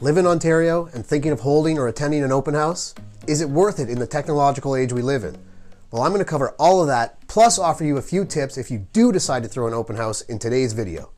Live in Ontario and thinking of holding or attending an open house? Is it worth it in the technological age we live in? Well, I'm going to cover all of that, plus offer you a few tips if you do decide to throw an open house in today's video.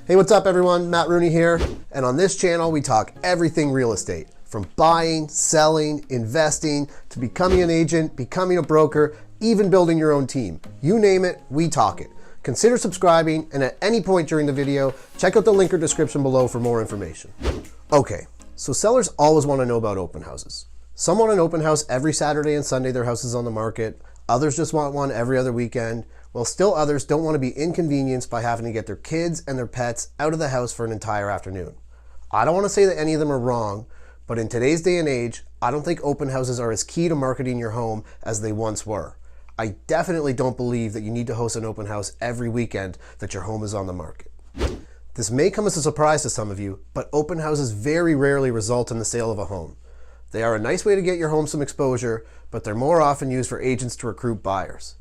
Hey, what's up everyone? Matt Rooney here, and on this channel we talk everything real estate, from buying, selling, investing, to becoming an agent, becoming a broker, even building your own team. You name it, we talk it. Consider subscribing, and at any point during the video, check out the link or description below for more information. Okay, so sellers always want to know about open houses. Some want an open house every Saturday and Sunday their house is on the market. Others just want one every other weekend. While still others don't want to be inconvenienced by having to get their kids and their pets out of the house for an entire afternoon. I don't want to say that any of them are wrong, but in today's day and age, I don't think open houses are as key to marketing your home as they once were. I definitely don't believe that you need to host an open house every weekend that your home is on the market. This may come as a surprise to some of you, but open houses very rarely result in the sale of a home. They are a nice way to get your home some exposure, but they're more often used for agents to recruit buyers.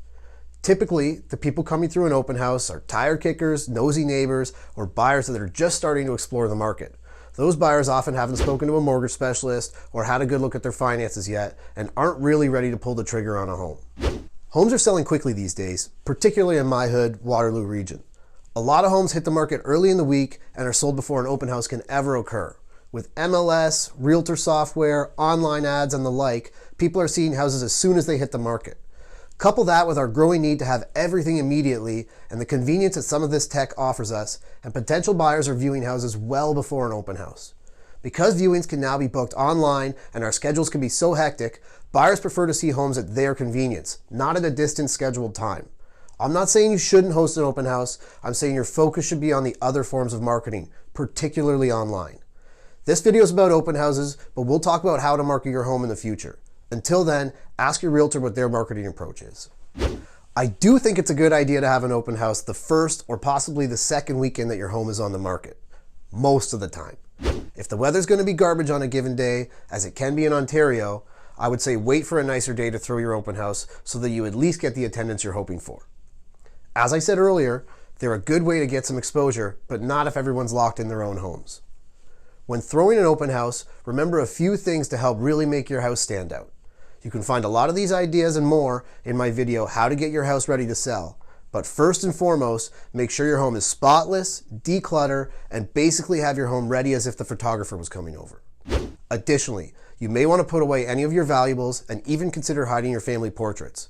Typically, the people coming through an open house are tire kickers, nosy neighbors, or buyers that are just starting to explore the market. Those buyers often haven't spoken to a mortgage specialist or had a good look at their finances yet and aren't really ready to pull the trigger on a home. Homes are selling quickly these days, particularly in my hood, Waterloo region. A lot of homes hit the market early in the week and are sold before an open house can ever occur. With MLS, realtor software, online ads, and the like, people are seeing houses as soon as they hit the market. Couple that with our growing need to have everything immediately and the convenience that some of this tech offers us, and potential buyers are viewing houses well before an open house. Because viewings can now be booked online and our schedules can be so hectic, buyers prefer to see homes at their convenience, not at a distant scheduled time. I'm not saying you shouldn't host an open house, I'm saying your focus should be on the other forms of marketing, particularly online. This video is about open houses, but we'll talk about how to market your home in the future. Until then, ask your realtor what their marketing approach is. I do think it's a good idea to have an open house the first or possibly the second weekend that your home is on the market, most of the time. If the weather's going to be garbage on a given day, as it can be in Ontario, I would say wait for a nicer day to throw your open house so that you at least get the attendance you're hoping for. As I said earlier, they're a good way to get some exposure, but not if everyone's locked in their own homes. When throwing an open house, remember a few things to help really make your house stand out. You can find a lot of these ideas and more in my video, How to Get Your House Ready to Sell. But first and foremost, make sure your home is spotless, declutter, and basically have your home ready as if the photographer was coming over. Additionally, you may want to put away any of your valuables and even consider hiding your family portraits.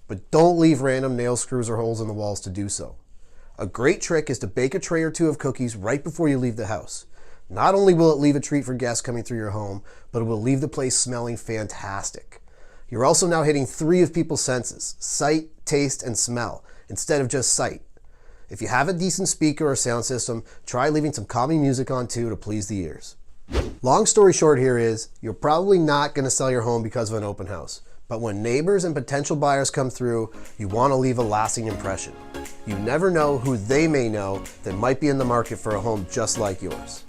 But don't leave random nail screws or holes in the walls to do so. A great trick is to bake a tray or two of cookies right before you leave the house. Not only will it leave a treat for guests coming through your home, but it will leave the place smelling fantastic. You're also now hitting 3 of people's senses: sight, taste, and smell, instead of just sight. If you have a decent speaker or sound system, try leaving some calming music on too to please the ears. Long story short here is, you're probably not going to sell your home because of an open house. But when neighbors and potential buyers come through, you want to leave a lasting impression. You never know who they may know that might be in the market for a home just like yours.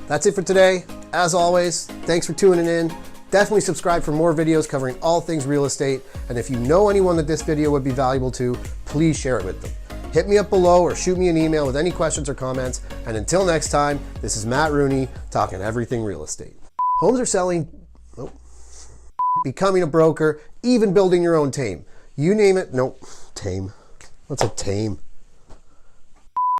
That's it for today. As always, thanks for tuning in. Definitely subscribe for more videos covering all things real estate. And if you know anyone that this video would be valuable to, please share it with them. Hit me up below or shoot me an email with any questions or comments. And until next time, this is Matt Rooney talking everything real estate. Homes are selling, becoming a broker, even building your own team. You name it. Nope, tame. What's a tame?